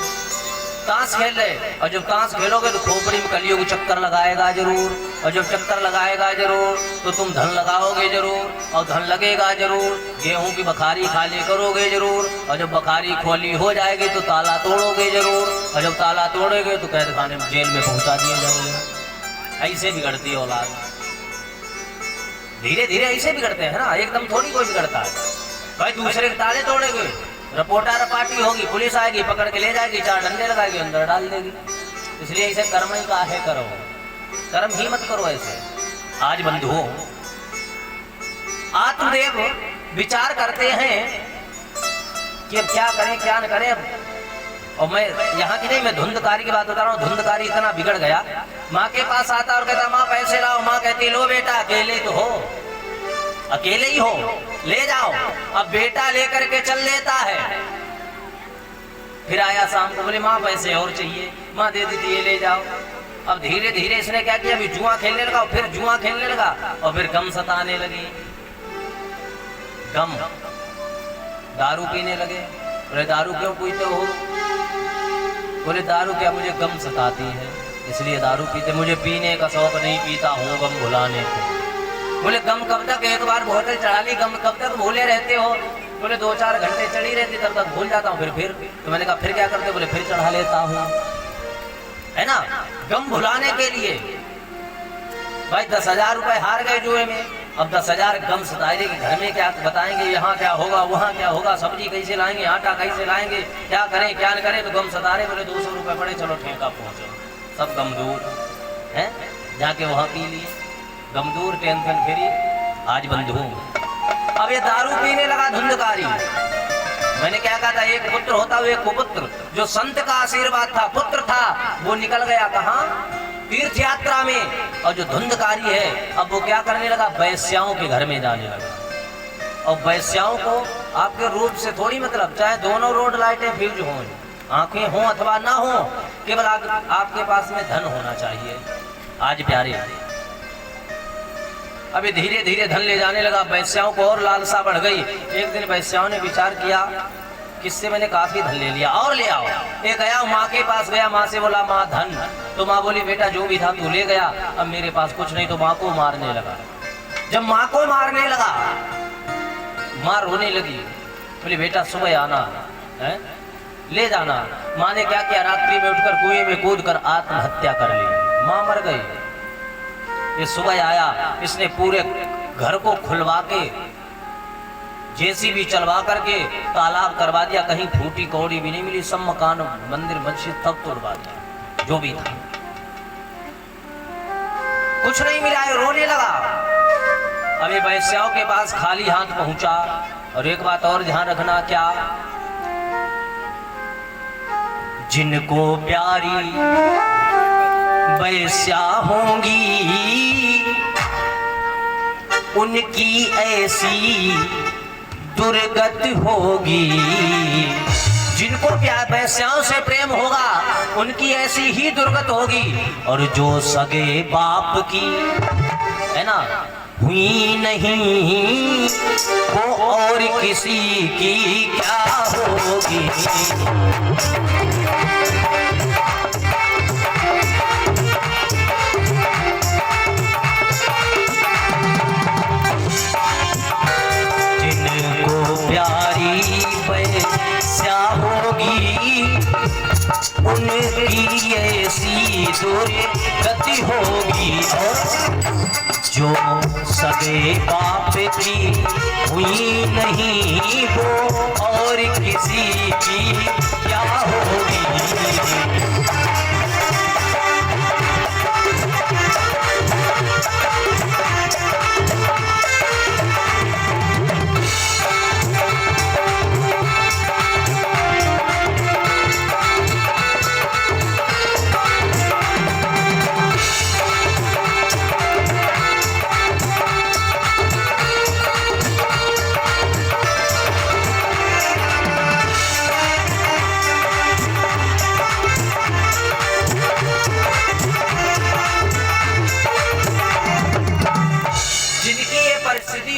ताश खेल रहे। और जब ताश खेलोगे तो खोपड़ी में कलियुग चक्कर लगाएगा जरूर, और जब चक्कर लगाएगा जरूर तो तुम धन लगाओगे जरूर, और धन लगेगा जरूर, गेहूं की बखारी खाली करोगे जरूर, और जब बखारी खोली हो जाएगी तो ताला तोड़ोगे जरूर, और जब ताला तोड़ोगे तो कैद खाने में, जेल में पहुंचा दिए जाओगे। ऐसे बिगड़ती औलाद, धीरे धीरे ऐसे बिगड़ते हैं ना, एकदम थोड़ी कोई बिगड़ता है। भाई दूसरे के ताले तोड़ेगे, रपोटा रपाटी होगी, पुलिस आएगी, पकड़ के ले जाएगी, 4 डंडे लगाएगी, अंदर डाल देगी। इसलिए इसे कर्म ही काहे करो, कर्म ही मत करो ऐसे। आज बंधुओं, आत्मदेव विचार करते हैं कि अब क्या करें क्या न करें। और मैं यहाँ की नहीं, मैं धुंधकारी की बात बता रहा हूँ। धुंधकारी इतना बिगड़ गया, माँ के पास आता और कहता माँ पैसे लाओ, माँ कहती लो बेटा अकेले तो हो, अकेले ही हो, ले जाओ। अब बेटा लेकर के चल लेता है। फिर आया शाम को, बोले माँ पैसे और चाहिए, माँ दे दी, ये ले जाओ। अब धीरे धीरे इसने क्या किया, अभी जुआ खेलने लगा, फिर जुआ खेलने लगा, और फिर गम सताने लगी, गम, दारू पीने लगे। बोले दारू क्यों पीते हो? बोले दारू क्या, मुझे गम सताती है इसलिए दारू पीते, मुझे पीने का शौक नहीं, पीता हूँ गम भुलाने को। बोले गम कब तक? एक बार बोतल चढ़ा ली, गम कब तक भूले रहते हो? बोले 2-4 घंटे चढ़ी रहती, तब तक भूल जाता हूँ। फिर तो मैंने कहा फिर क्या करते? बोले फिर चढ़ा लेता हूँ, है ना, गम भुलाने के लिए। भाई 10,000 रुपए हार गए जुए में, अब 10,000 गम सताएंगे कि घर में क्या बताएंगे, यहाँ क्या होगा, वहाँ क्या होगा, सब्जी कैसे लाएंगे, आटा कैसे लाएंगे, क्या करें क्या न करें, तो गम सता रहे। बोले 200 रुपए पड़े, चलो ठेका पहुँचो, सब गम दूर है, जाके वहाँ पी लिए, गम दूर, टेंशन फ्री। आज बंधुओं, अब ये दारू पीने लगा धुंधकारी। मैंने क्या कहा था, एक पुत्र होता हुआ एक कुपुत्र, जो संत का आशीर्वाद था, पुत्र था, वो निकल गया कहाँ? तीर्थ यात्रा में। और जो धुंधकारी है, अब वो क्या करने लगा? वैश्याओं के घर में जाने लगा। और वैश्याओं को आपके रूप से थोड़ी मतलब, चाहे दोनों रोड लाइटें फ्यूज हों, आंखें हों अथवा ना हो, केवल आपके पास में धन होना चाहिए। आज प्यारे, अभी धीरे धीरे धन ले जाने लगा, वैश्याओं को और लालसा बढ़ गई। एक दिन वैश्याओं ने विचार किया, किससे मैंने काफी धन ले लिया, और ले आओ। एक गया माँ के पास गया, माँ से बोला माँ धन, तो माँ बोली बेटा जो भी था तू ले गया, अब मेरे पास कुछ नहीं। तो माँ को मारने लगा। जब माँ को मारने लगा, माँ रोने लगी, बोली बेटा सुबह आना है, ले जाना। माँ ने क्या किया, रात्रि में उठकर कुएं में कूद कर आत्महत्या कर ली, माँ मर गई। ये सुबह आया, इसने पूरे घर को खुलवा के, जेसीबी चलवा करके तालाब करवा दिया, कहीं फूटी कौड़ी भी नहीं मिली, सब मकान मंदिर मस्जिद सब तोड़वा दिया, जो भी था कुछ नहीं मिला। रोने लगा। अभी वैश्याओं के पास खाली हाथ पहुंचा। और एक बात और ध्यान रखना, क्या? जिनको प्यारी वैश्या होंगी, उनकी ऐसी दुर्गति होगी। जिनको प्यार वैश्याओं से प्रेम होगा, उनकी ऐसी ही दुर्गत होगी। और जो सगे बाप की, है ना, हुई नहीं, वो और किसी की क्या होगी। प्यारी वैश्या होगी, उनकी ऐसी दुर्गति होगी। और जो सगे बाप की हुई नहीं वो, और किसी की क्या होगी।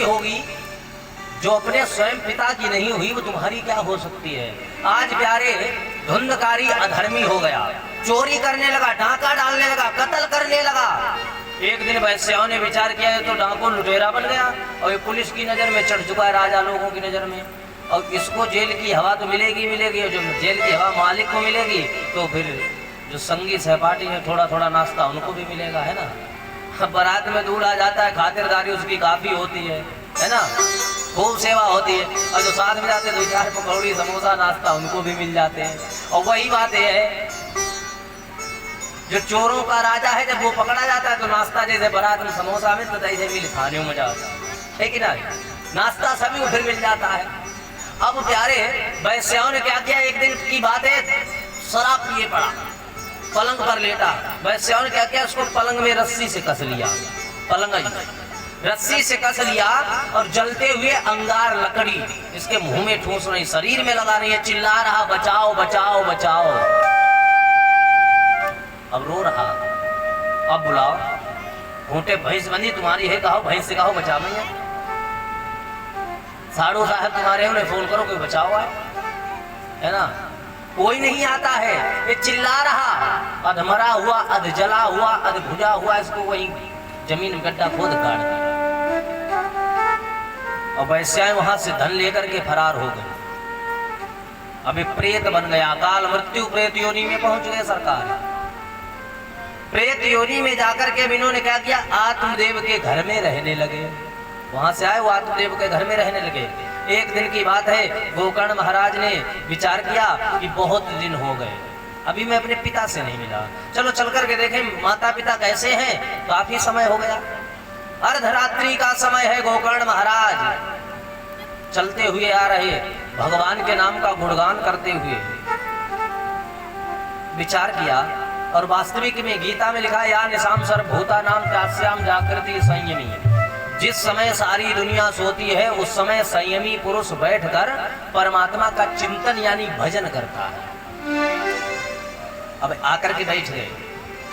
होगी जो अपने स्वयं पिता की नहीं हुई, वो तुम्हारी क्या हो सकती है। आज प्यारे धुंधकारी अधर्मी हो गया, चोरी करने लगा, डाका डालने लगा, कत्ल करने लगा। एक दिन वैश्याओं ने विचार किया तो डाकू लुटेरा बन गया और ये पुलिस की नजर में चढ़ चुका है, राजा लोगों की नजर में, और इसको जेल की हवा तो मिलेगी मिलेगी, और जो जेल की हवा मालिक को मिलेगी तो फिर जो संगी सहपाठी है थोड़ा थोड़ा नाश्ता उनको भी मिलेगा, है ना। बारात में दूल्हा जाता है, खातिरदारी उसकी काफी होती है ना, खूब सेवा होती है, और जो साथ में जाते हैं 2-4 पकौड़ी समोसा नाश्ता उनको भी मिल जाते हैं। और वही बात है जो चोरों का राजा है, जब वो पकड़ा जाता है तो नाश्ता जैसे बारात में समोसा मिलता था ऐसे मिल खाने में मजा आता है कि ना, नाश्ता सभी को फिर मिल जाता है। अब प्यारे वैश्याओं ने क्या किया, एक दिन की बात है, शराब पिए पड़ा, पलंग पर लेटा। वैश्याओं ने क्या किया, उसको पलंग में रस्सी से कस लिया, पलंग रस्सी से कस लिया, और जलते हुए अंगार लकड़ी इसके मुंह में ठूस रही, शरीर में लगा रही है, चिल्ला रहा बचाओ बचाओ बचाओ। अब रो रहा, अब बुलाओ, घूंटे भैंस बंदी तुम्हारी है, कहो भैंस से कहो बचा मैया, साड़ू साहब तुम्हारे उन्हें फोन करो कोई बचाओ है ना। कोई नहीं आता है, ये चिल्ला रहा, अधमरा हुआ, अध जला हुआ, अध भुजा हुआ, इसको वही जमीन में गड्ढा खोद काट दिया, और वैश्याएं वहां से धन लेकर के फरार हो गए। अभी प्रेत बन गया, काल मृत्यु प्रेत योनि में पहुंच गए सरकार। प्रेत योनि में जाकर के इन्होंने क्या किया, आत्मदेव के घर में रहने लगे। वहां से आए वो आत्मदेव के घर में रहने लगे। एक दिन की बात है, गोकर्ण महाराज ने विचार किया कि बहुत दिन हो गए, अभी मैं अपने पिता से नहीं मिला, चलो चल करके देखें माता पिता कैसे हैं, काफी समय हो गया। अर्धरात्रि का समय है, गोकर्ण महाराज चलते हुए आ रहे, भगवान के नाम का गुणगान करते हुए विचार किया, और वास्तविक में गीता में लिखा है, या निशाम सर्वभूता नाम चास्याम जागृति संयमी। जिस समय सारी दुनिया सोती है उस समय संयमी पुरुष बैठकर परमात्मा का चिंतन यानी भजन करता है। अब आकर के बैठ गए,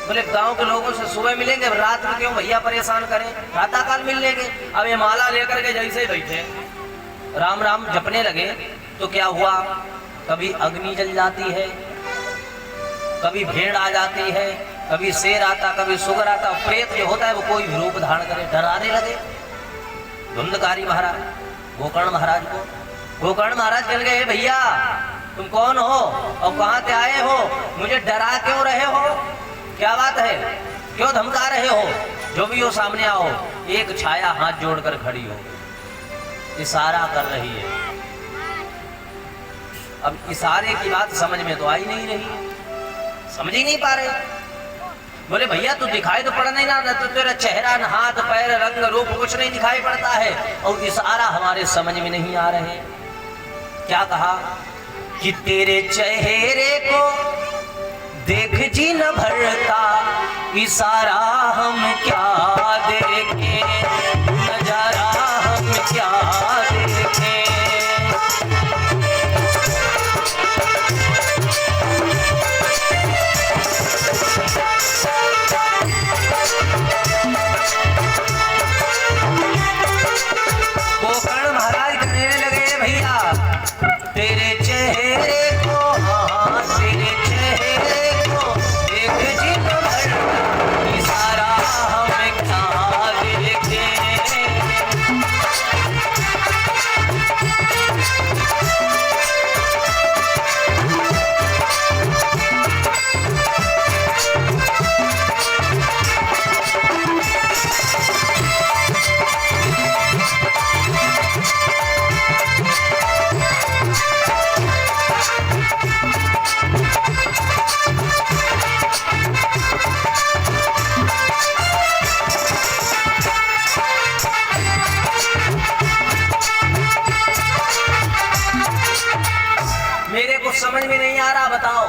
बोले गांव के लोगों से सुबह मिलेंगे, रात में क्यों भैया परेशान करें, प्रातः काल मिल लेंगे। अब ये माला लेकर के जैसे ही बैठे राम राम जपने लगे तो क्या हुआ, कभी अग्नि जल जाती है, कभी भेड़ आ जाती है, कभी शेर आता, कभी सुगर आता, प्रेत जो होता है वो कोई भी रूप धारण करे, डराने लगे धुंधकारी महाराज गोकर्ण महाराज को। गोकर्ण महाराज कह गए, भैया तुम कौन हो और कहाँ से आए हो, मुझे डरा क्यों रहे हो, क्या बात है, क्यों धमका रहे हो, जो भी हो सामने आओ। एक छाया हाथ जोड़कर खड़ी हो, इशारा कर रही है। अब इशारे की बात समझ में तो आई नहीं रही, समझ ही नहीं पा रहे। बोले भैया तू दिखाई तो पड़ नहीं ना, तो तेरा चेहरा न हाथ पैर रंग रूप कुछ नहीं दिखाई पड़ता है, और इशारा हमारे समझ में नहीं आ रहे। क्या कहा कि तेरे चेहरे को देख जी न भरता, इशारा हम क्या देखें, नजारा हम क्या देखें। गोकर्ण महाराज कहने लगे, भैया तेरे चेहरे को, हाँ तेरे चेहरे को देख जी न भरता, इशारा हम क्या देखें। समझ में नहीं आ रहा, बताओ।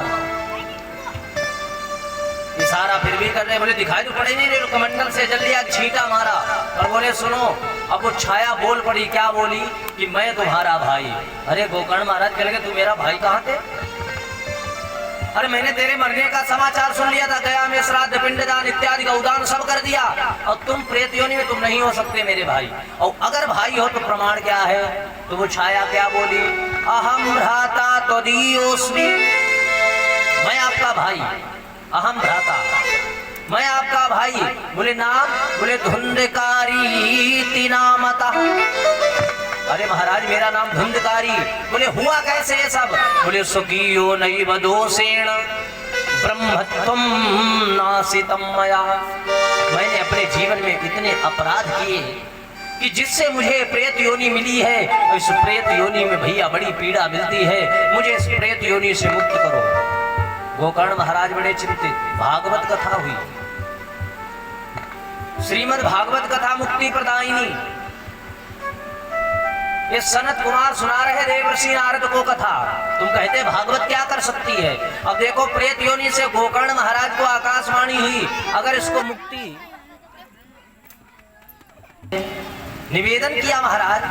इशारा फिर भी कर रहे, बोले दिखाई तो पड़े नहीं रहे, कमंडल से जल्दी आग छींटा मारा और बोले सुनो। अब वो छाया बोल पड़ी, क्या बोली कि मैं तुम्हारा भाई। अरे गोकर्ण महाराज कह लगे तू मेरा भाई कहाँ थे? अरे मैंने तेरे मरने का समाचार सुन लिया था, गया में श्राद्ध पिंडदान इत्यादि का उदान सब कर दिया, और तुम प्रेत योनि में तुम नहीं हो सकते मेरे भाई, और अगर भाई हो तो प्रमाण क्या है? तो वो छाया क्या बोली, अहम भ्राता त्वदीयोऽस्मि, मैं आपका भाई, अहम भ्राता, मैं आपका भाई। बोले नाम, बोले धुंधकारी नामतः। अरे महाराज मेरा नाम धुंधकारी। बोले हुआ कैसे ये सब? बोले सुखियो नैव दोषेण ब्रह्मत्वं नासितं मया, मैंने अपने जीवन में इतने अपराध किए कि जिससे मुझे प्रेत योनि मिली है, इस प्रेत योनि में भैया बड़ी पीड़ा मिलती है, मुझे इस प्रेत योनि से मुक्त करो। गोकर्ण महाराज बड़े चिंतित। भागवत कथा हुई, श्रीमद् भागवत कथा मुक्ति प्रदायिनी। ये सनत कुमार सुना रहे देवर्षि नारद को कथा। तुम कहते भागवत क्या कर सकती है? अब देखो प्रेत योनि से गोकर्ण महाराज को आकाशवाणी हुई, अगर इसको मुक्ति निवेदन किया महाराज,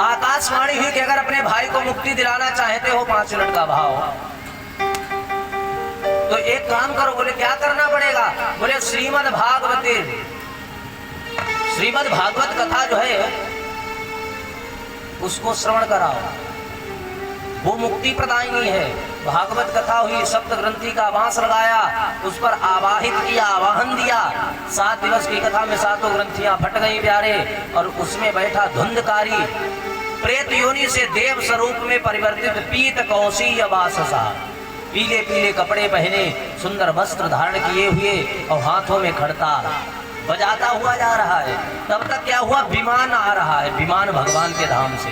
आकाशवाणी हुई कि अगर अपने भाई को मुक्ति दिलाना चाहते हो 5 मिनट का भाव, तो एक काम करो। बोले क्या करना पड़ेगा? बोले श्रीमद् भागवत कथा जो है उसको श्रवण कराओ, वो मुक्ति प्रदायिनी है। भागवत कथा हुई, सप्त ग्रंथि का बांस लगाया, उस पर आवाहित किया, आवाहन दिया। 7 दिवस की कथा में 7 ग्रंथियां फट गई प्यारे, और उसमें बैठा धुंधकारी, प्रेत योनि से देव स्वरूप में परिवर्तित पीत कौशीय वाससा, पीले पीले कपड़े पहने, सुंदर वस्त्र धारण किए हुए, और हाथों में खड़ताल बजाता हुआ जा रहा है। तब तक क्या हुआ? विमान आ रहा है, विमान भगवान के धाम से।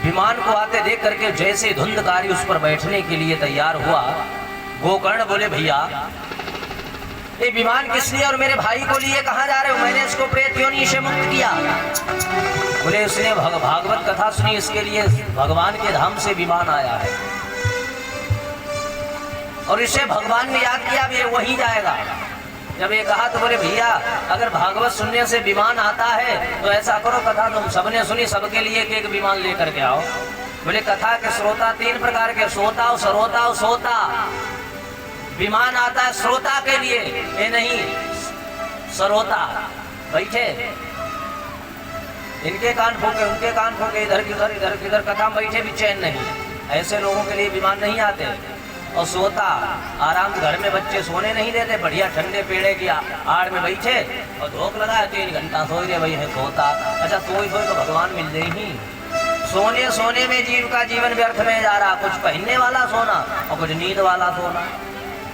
विमान को आते देख करके जैसे धुंधकारी उस पर बैठने के लिए तैयार हुआ, गोकर्ण बोले भैया ये विमान किस लिए और मेरे भाई को लिए कहाँ जा रहे हो? मैंने इसको प्रेत योनि से मुक्त किया। बोले उसने भागवत कथा सुनी, इसके लिए भगवान के धाम से विमान आया है, और इसे भगवान ने याद किया, ये वहीं जाएगा। जब ये कहा तो बोले भैया अगर भागवत सुनने से विमान आता है तो ऐसा करो, कथा तुम सबने सुनी, सबके लिए एक विमान लेकर के आओ। बोले कथा के श्रोता 3 प्रकार के, श्रोता और सरोता और सोता। विमान आता है श्रोता के लिए, ये नहीं सरोता। बैठे इनके कान फूके, उनके कान फूके, इधर किधर इधर किधर, कथा में बैठे भी चैन नहीं। ऐसे लोगों के लिए विमान नहीं आते। और सोता आराम, घर में बच्चे सोने नहीं देते, बढ़िया ठंडे पेड़े की आड़ में बैठे और धोख लगाए 3 घंटा सो रहे, वही है सोता। अच्छा सोई तो भगवान मिल जाए ही। सोने सोने में जीव का जीवन व्यर्थ में जा रहा, कुछ पहनने वाला सोना और कुछ नींद वाला सोना,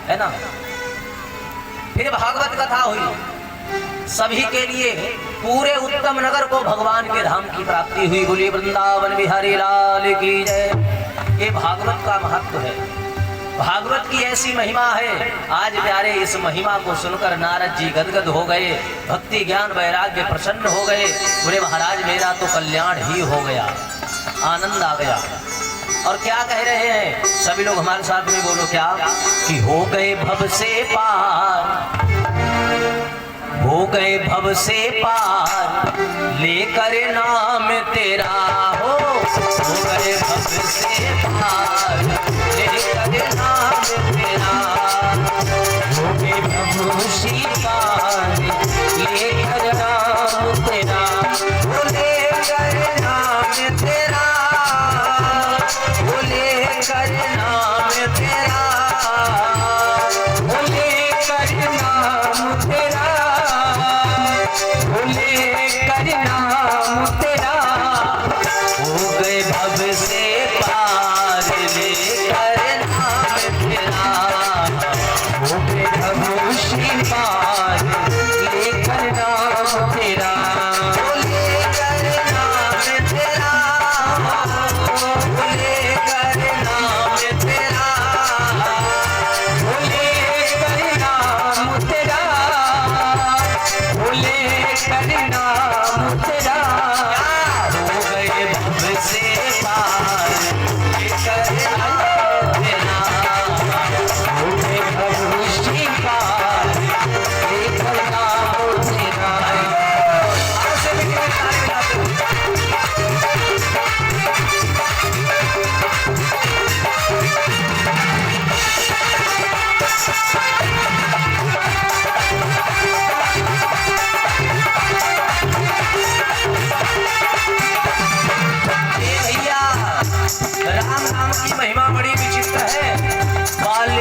है ना। फिर भागवत कथा हुई, सभी के लिए पूरे उत्तम नगर को भगवान के धाम की प्राप्ति हुई। बोलिए वृंदावन बिहारी लाल की जय। ये भागवत का महत्व है, भागवत की ऐसी महिमा है। आज प्यारे इस महिमा को सुनकर नारद जी गदगद हो गए, भक्ति ज्ञान वैराग्य प्रसन्न हो गए। बोले महाराज मेरा तो कल्याण ही हो गया, आनंद आ गया। और क्या कह रहे हैं सभी लोग हमारे साथ में बोलो क्या, कि हो गए भव से पार, हो गए भव से पार, लेकर नाम तेरा हो गए भव से पार, लेकर नाम तेरा हो गए भव से पार, लेकर नाम तेरा, लेकर नाम तेरा, लेकर नाम तेरा, लेकर नाम तेरा, लेकर नाम तेरा, हो गए भव से पार, लेकर नाम तेरा, हो गए भव से पार, लेकर नाम तेरा, लेकर नाम तेरा, लेकर नाम तेरा, लेकर नाम तेरा, लेकर नाम तेरा, हो गए भव से पार, लेकर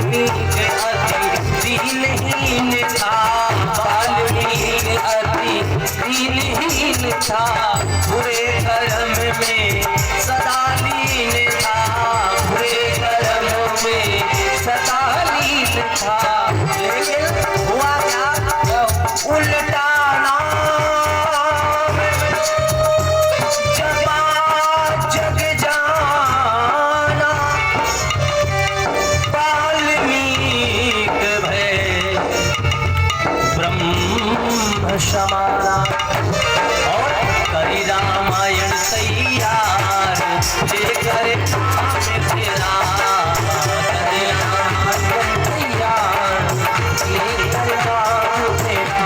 वाल्मीकि अति दीनहीन था, वाल्मीकि अति दीनहीन था, बुरे कर्म में सदा लीन था, बुरे कर्म में सदा लीन था। लेकिन हुआ क्या, उल्टा नाम जपा जग जाना, वाल्मीकि भय ब्रह्म समाना। और करी रामायण तैयार, जे करे हमें तेरा, करे रामायण तैयार, ले कर नाम तेरा,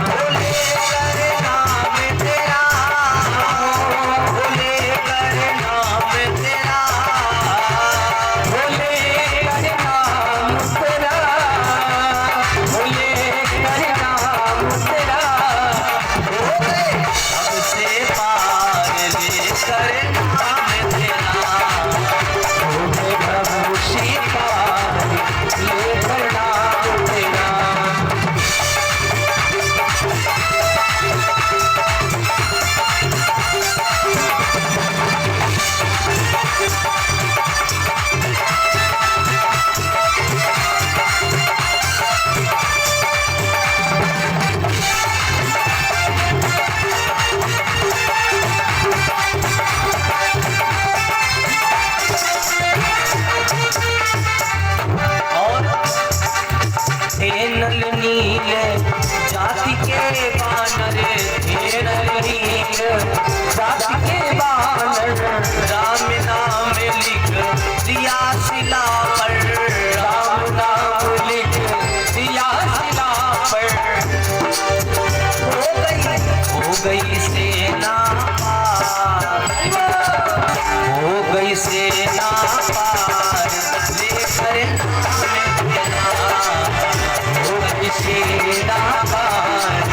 बोले करे नाम तेरा, बोले करे नाम तेरा, बोले करे नाम तेरा, बोले करे नाम तेरा, सबसे पार ले करे नाम तेरा, बोले प्रभु श्री पार ले कर नाम तेरा। और हे नल नील जाति के बानर, हे नल नील जाति के बानर, राम नाम लिख दिया शिला पर, राम नाम लिख दिया शिला पर, हो गई सेना पार, हो गई सेना पार, लेकर नाम तेरा, हो गई सेना पार,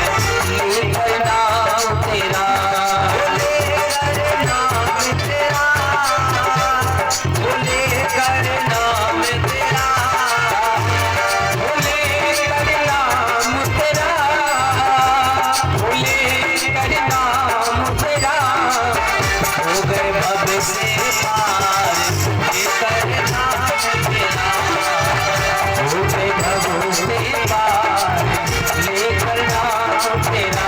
लेकर नाम तेरा, बोले कर नाम तेरा, बोले कर नाम तेरा, बोले कर नाम तेरा, बोले कर नाम तेरा, हो गए भव से पार, लेकर नाम तेरा, हो गए भव से पार, लेकर नाम तेरा।